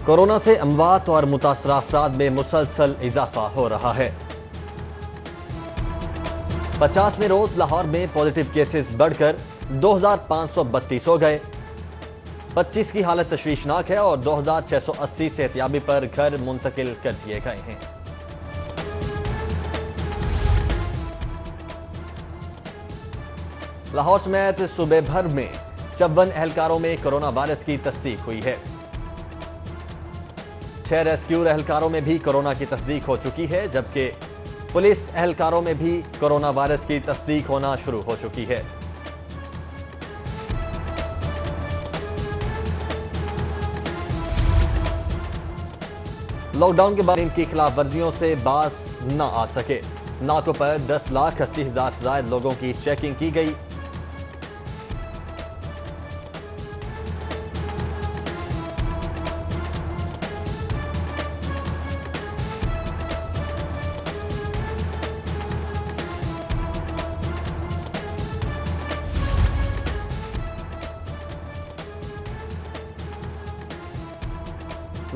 Corona سے اموات اور متاثرہ افراد میں مسلسل اضافہ ہو رہا ہے۔ 50ویں روز لاہور میں پازیٹیو کیسز بڑھ کر 2532 ہو گئے۔ 25 کی حالت تشویشناک ہے اور 2680 صحتیابی پر گھر منتقل کر دیے گئے ہیں۔ لاہور سمیت صوبے بھر میں 54 اہلکاروں میں کرونا وائرس کی تصدیق ہوئی ہے۔ 6 ریسکیو اہلکاروں میں بھی کرونا کی تصدیق ہو چکی ہے، جبکہ پولیس اہلکاروں میں بھی کرونا وائرس کی تصدیق ہونا شروع ہو چکی ہے۔ لاک ڈاؤن کے بعد ان کی خلاف ورزیوں سے باز نہ آ سکے۔ ناکوں پر 10,80,000 سے زائد لوگوں کی چیکنگ کی گئی۔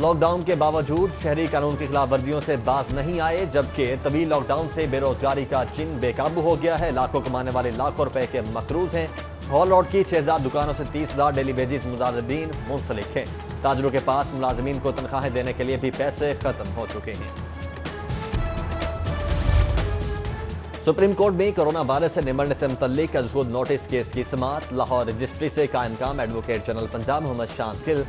لاک ڈاؤن کے باوجود شہری قانون کی خلاف ورزیوں سے باز نہیں آئے، جبکہ طویل لاک ڈاؤن سے بے روزگاری کا چن بے قابو ہو گیا ہے۔ لاکھوں کمانے والے لاکھوں روپے کے مقروض ہیں۔ ہال روڈ کی 6,000 دکانوں سے 30,000 ڈیلی ویجز ملازمین منسلک ہیں۔ تاجروں کے پاس ملازمین کو تنخواہیں دینے کے لیے بھی پیسے ختم ہو چکے ہیں۔ سپریم کورٹ میں کرونا وائرس سے نمٹنے سے متعلق ازود نوٹس کیس کی سماعت۔ لاہور رجسٹری سے قائم مقام advocate general Punjab Muhammad Shan Gul,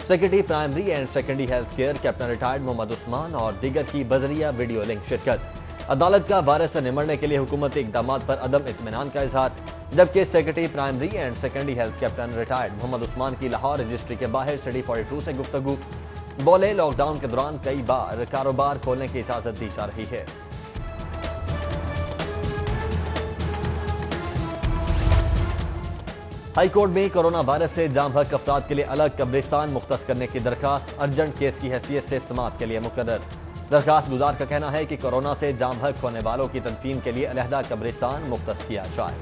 secretary primary and secondary health care captain retired Muhammad Usman اور دیگر کی بذریعہ ویڈیو لنک شرکت۔ عدالت کا وائرس سے نمٹنے کے لیے حکومتی اقدامات پر عدم اطمینان کا اظہار، جبکہ secretary primary and secondary health captain retired Muhammad Usman کی لاہور رجسٹری کے باہر سیڑھی 42 سے گفتگو۔ بولے، لاک ڈاؤن کے دوران کئی بار کاروبار کھولنے کی اجازت دی جا رہی ہے۔ ہائی کورٹ میں کرونا وائرس سے جاں بحق افراد کے لیے الگ قبرستان مختص کرنے کی درخواست ارجنٹ کیس کی حیثیت سے سماعت کے لیے مقرر۔ درخواست گزار کا کہنا ہے کہ کورونا سے جاں بحق ہونے والوں کی تدفین کے لیے علیحدہ قبرستان مختص کیا جائے۔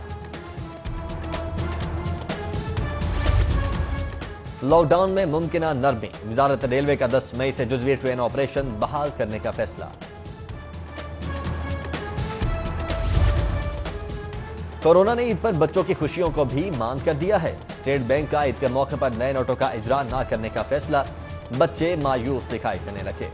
لاک ڈاؤن میں ممکنہ نرمی، وزارت ریلوے کا 10 مئی سے جزوی ٹرین آپریشن بحال کرنے کا فیصلہ۔ کورونا نے عید پر بچوں کی خوشیوں کو بھی ماند کر دیا ہے۔ اسٹیٹ بینک کا عید کے موقع پر نئے نوٹوں کا اجرا نہ کرنے کا فیصلہ، بچے مایوس دکھائی دینے لگے۔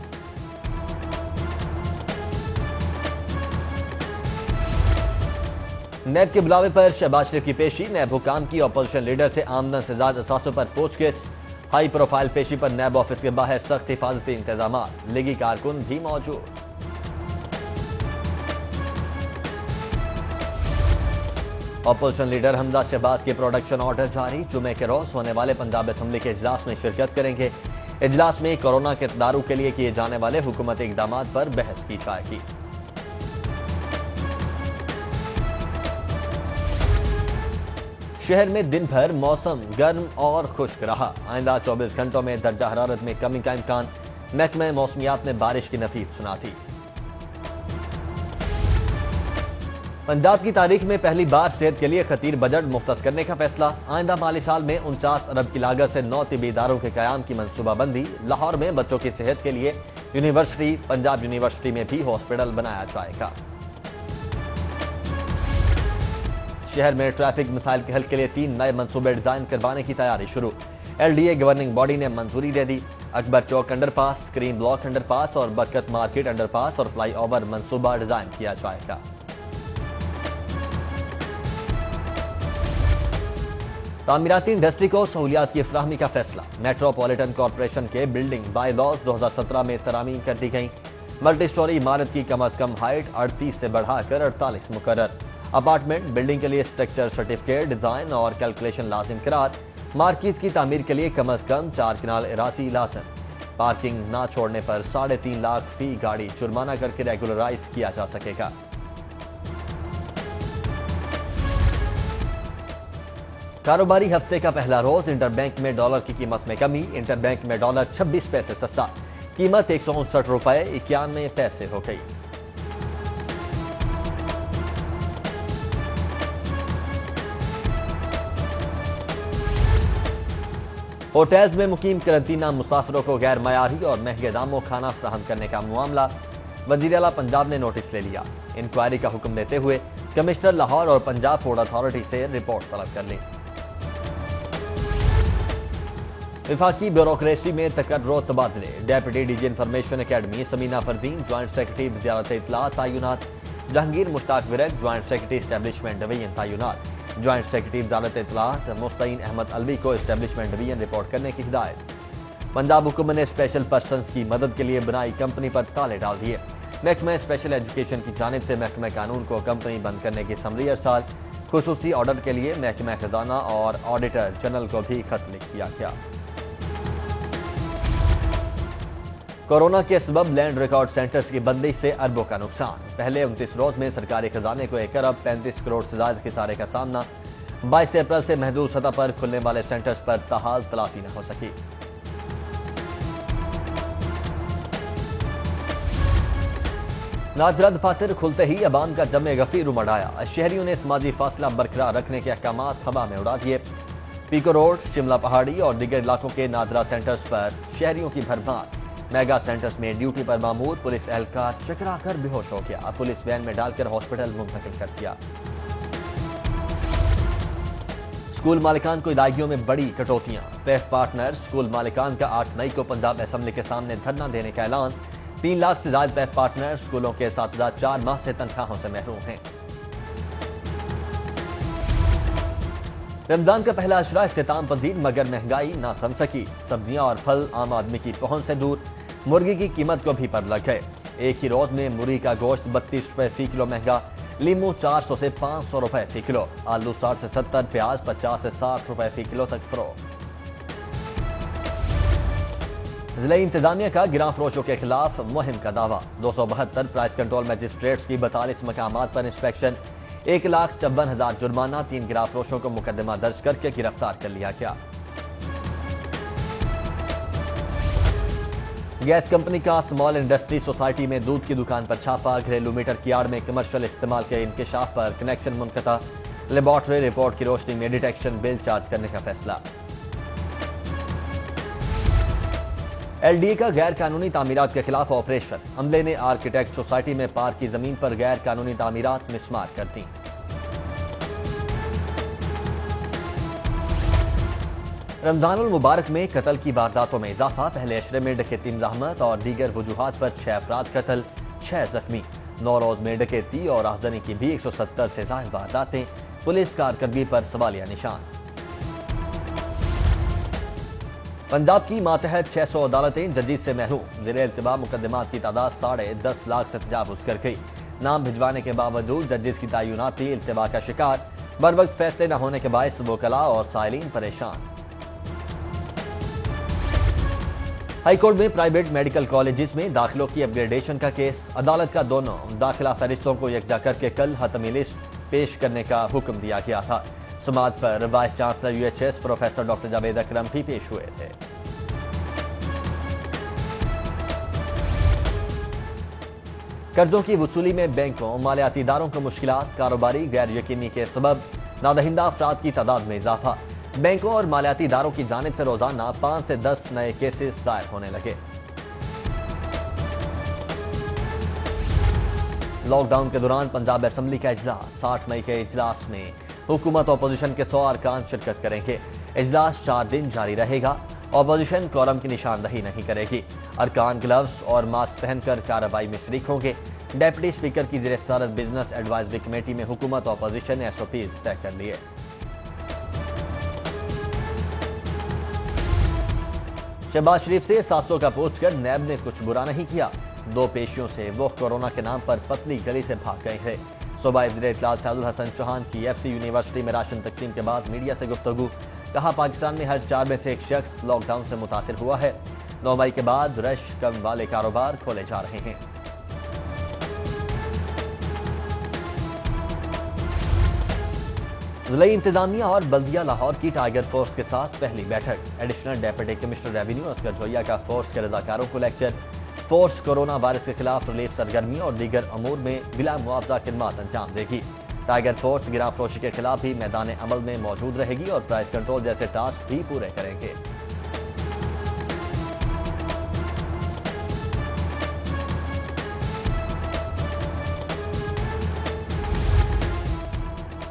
نیب کے بلاوے پر شہباز شریف کی پیشی، نیب حکام کی اپوزیشن لیڈر سے آمدن سے زائد اثاثوں پر پوچھ گچھ۔ ہائی پروفائل پیشی پر نیب آفس کے باہر سخت حفاظتی انتظامات، لیگی کارکن بھی موجود۔ اپوزیشن لیڈر حمزہ شہباز کے پروڈکشن آرڈر جاری، جمعے کے روز ہونے والے پنجاب اسمبلی کے اجلاس میں شرکت کریں گے۔ اجلاس میں کورونا کے تدارک کے لیے کیے جانے والے حکومتی اقدامات پر بحث کی جائے گی۔ شہر میں دن بھر موسم گرم اور خشک رہا۔ آئندہ 24 گھنٹوں میں درجہ حرارت میں کمی کا امکان، محکمہ موسمیات نے بارش کی نفید سنا دی۔ پنجاب کی تاریخ میں پہلی بار صحت کے لیے خطیر بجٹ مختص کرنے کا فیصلہ۔ آئندہ مالی سال میں 49 ارب کی لاگت سے 9 طبی اداروں کے قیام کی منصوبہ بندی۔ لاہور میں بچوں کی صحت کے لیے یونیورسٹی، پنجاب یونیورسٹی میں بھی ہاسپٹل بنایا جائے گا۔ شہر میں ٹریفک مسائل کے حل کے لیے 3 نئے منصوبے ڈیزائن کروانے کی تیاری شروع۔ L D A governing body نے منظوری دے دی۔ اکبر چوک انڈر پاس، کریم بلاک انڈر پاس اور برکت مارکیٹ انڈر پاس اور فلائی اوور منصوبہ ڈیزائن کیا جائے گا۔ تعمیراتی انڈسٹری کو سہولیات کی فراہمی کا فیصلہ، میٹروپولیٹن کارپوریشن کے بلڈنگ بائی لاز 2017 میں ترامیم کر دی گئیں۔ ملٹی سٹوری عمارت کی کم از کم ہائٹ 38 سے بڑھا کر 48 مقرر۔ اپارٹمنٹ بلڈنگ کے لیے اسٹرکچر سرٹیفکیٹ، ڈیزائن اور کیلکولیشن لازم قرار۔ مارکیز کی تعمیر کے لیے کم از کم 4 کنال اراضی لازم۔ پارکنگ نہ چھوڑنے پر 3.5 لاکھ فی گاڑی جرمانہ کر کے ریگولرائز کیا جا سکے گا۔ کاروباری ہفتے کا پہلا روز، انٹر بینک میں ڈالر کی قیمت میں کمی، انٹر بینک میں ڈالر 26 پیسے سستا، قیمت 159 روپے 91 پیسے ہو گئی۔ ہوٹلز میں مقیم قرنطینہ مسافروں کو غیر معیاری اور مہنگے داموں کھانا فراہم کرنے کا معاملہ وزیر اعلیٰ پنجاب نے نوٹس لے لیا۔ انکوائری کا حکم دیتے ہوئے کمشنر لاہور اور پنجاب فوڈ اتھارٹی سے رپورٹ طلب کر لی۔ وفاقی بیوروکریسی میں تقرر و تبادلے، deputy D G information academy Samina Fardeen, joint secretary وزارت اطلاعات تعینات، Jahangir Mushtaq Virk, joint secretary establishment division تعینات، جوائنٹ سیکرٹری وزارت اطلاعات مستعین احمد الوی کو اسٹیبلشمنٹ ڈویژن رپورٹ کرنے کی ہدایت۔ پنجاب حکومت نے اسپیشل پرسنز کی مدد کے لیے بنائی کمپنی پر تالے ڈال دیے۔ محکمہ اسپیشل ایجوکیشن کی جانب سے محکمہ قانون کو کمپنی بند کرنے کی سمری ارسال، خصوصی آرڈر کے لیے محکمہ خزانہ اور آڈیٹر جنرل کو بھی خط لکھ دیا گیا۔ کورونا کے سبب لینڈ ریکارڈ سینٹرز کی بندش سے اربوں کا نقصان، پہلے 29 روز میں سرکاری خزانے کو 1 ارب 35 کروڑ سے زائد خسارے کا سامنا، 22 اپریل سے محدود سطح پر کھلنے والے سینٹرز پر تاحال تلافی نہ ہو سکی۔ نادرا دفاتر کھلتے ہی عوام کا جم غفیر امڑ آیا، شہریوں نے سماجی فاصلہ برقرار رکھنے کے احکامات ہوا میں اڑا دیے۔ پیکو روڈ، شملہ پہاڑی اور دیگر علاقوں کے نادرا سینٹرز پر شہریوں کی بھرمار، میگا سینٹرز میں ڈیوٹی پر مامور پولیس اہلکار چکرا کر بے ہوش ہو گیا، پولیس وین میں ڈال کر ہاسپٹل منتقل کر دیا۔ اسکول مالکان کو ادائیگیوں میں بڑی کٹوتیاں، پیف پارٹنر اسکول مالکان کا 8 مئی کو پنجاب اسمبلی کے سامنے دھرنا دینے کا اعلان، 3 لاکھ سے زائد پیف پارٹنر اسکولوں کے اساتذہ 4 ماہ سے تنخواہوں سے محروم ہیں۔ رمضان کا پہلا عشرہ اختتام پذیر مگر مہنگائی نہ تھم سکی، سبزیاں اور پھل عام آدمی کی پہنچ سے دور، مرغی کی قیمت کو بھی پر لگ گئے۔ ایک ہی روز میں مرغی کا گوشت 32 روپے فی کلو مہنگا، لیمو 400 سے 500 روپے فی کلو، آلو 60 سے 70، پیاز 50 سے 60 روپے فی کلو تک فروخت۔ ضلع انتظامیہ کا گراں فروشوں کے خلاف مہم کا دعویٰ، 272 پرائس کنٹرول میجسٹریٹس کی 42 مقامات پر انسپیکشن، 1,54,000 جرمانہ، 3 گراں فروشوں کو مقدمہ درج کر کے گرفتار کر لیا گیا۔ گیس کمپنی کا اسمال انڈسٹری سوسائٹی میں دودھ کی دکان پر چھاپا، گھریلو میٹر کی آڑ میں کمرشل استعمال کے انکشاف پر کنیکشن منقطع، لیبارٹری رپورٹ کی روشنی میں ڈیٹیکشن بل چارج کرنے کا فیصلہ۔ ایل ڈی اے کا غیر قانونی تعمیرات کے خلاف آپریشن، عملے نے آرکیٹیکٹ سوسائٹی میں پارک کی زمین پر غیر قانونی تعمیرات مسمار کر دیں۔ رمضان المبارک میں قتل کی وارداتوں میں اضافہ، پہلے عشرے میں ڈکیتی مزاحمت اور دیگر وجوہات پر 6 افراد قتل، 6 زخمی، 9 روز میں ڈکیتی اور راہزنی کی بھی 170 سے زائد وارداتیں، پولیس کارکردگی پر سوالیہ نشان۔ پنجاب کی ماتحت 600 عدالتیں ججز سے محروم، زیر التوا مقدمات کی تعداد 10.5 لاکھ سے تجاوز کر گئی، نام بھجوانے کے باوجود ججز کی تعینات بھی التوا کا شکار، بروقت فیصلے نہ ہونے کے باعث وکلاء اور سائلین پریشان۔ ہائی کورٹ میں پرائیویٹ میڈیکل کالجز میں داخلوں کی اپ گریڈیشن کا کیس، عدالت کا دونوں داخلہ فہرستوں کو یکجا کر کے کل حتمی لسٹ پیش کرنے کا حکم دیا گیا تھا۔ سماعت پر vice chancellor U H S professor doctor Javed Akram بھی پیش ہوئے تھے۔ قرضوں کی وصولی میں بینکوں، مالیاتی اداروں کو مشکلات، کاروباری غیر یقینی کے سبب نادہندہ افراد کی تعداد میں اضافہ، بینکوں اور مالیاتی اداروں کی جانب سے روزانہ 5 سے 10 نئے کیسز دائر ہونے لگے۔ لاک ڈاؤن کے دوران پنجاب اسمبلی کا اجلاس، 60 مئی کے اجلاس میں حکومت اپوزیشن کے 100 ارکان شرکت کریں گے، اجلاس 4 دن جاری رہے گا، اپوزیشن کورم کی نشاندہی نہیں کرے گی، ارکان گلوز اور ماسک پہن کر کارروائی میں شریک ہوں گے، ڈیپٹی اسپیکر کی زیر صدارت بزنس ایڈوائزری کمیٹی میں حکومت اور اپوزیشن نے SOPs طے کر لیے۔ شہباز شریف سے 700 کا پوچھ کر نیب نے کچھ برا نہیں کیا، 2 پیشیوں سے وہ کورونا کے نام پر پتلی گلی سے بھاگ گئے تھے۔ صوبائی وزیر اطلاعات فیض الحسن چوہان کی FCU یونیورسٹی میں راشن تقسیم کے بعد میڈیا سے گفتگو، کہا پاکستان میں ہر 4 میں سے 1 شخص لاک ڈاؤن سے متاثر ہوا ہے، 9 مئی کے بعد رش کم والے کاروبار کھولے جا رہے ہیں۔ ضلع انتظامیہ اور بلدیہ لاہور کی ٹائیگر فورس کے ساتھ پہلی بیٹھک، additional deputy commissioner revenue Askar Joya کا فورس کے رضاکاروں کو لیکچر، فورس کورونا وائرس کے خلاف ریلیف سرگرمی اور دیگر امور میں بلا معاوضہ خدمات انجام دے گی۔ ٹائیگر فورس گراں فروشی کے خلاف بھی میدان عمل میں موجود رہے گی اور پرائس کنٹرول جیسے ٹاسک بھی پورے کریں گے۔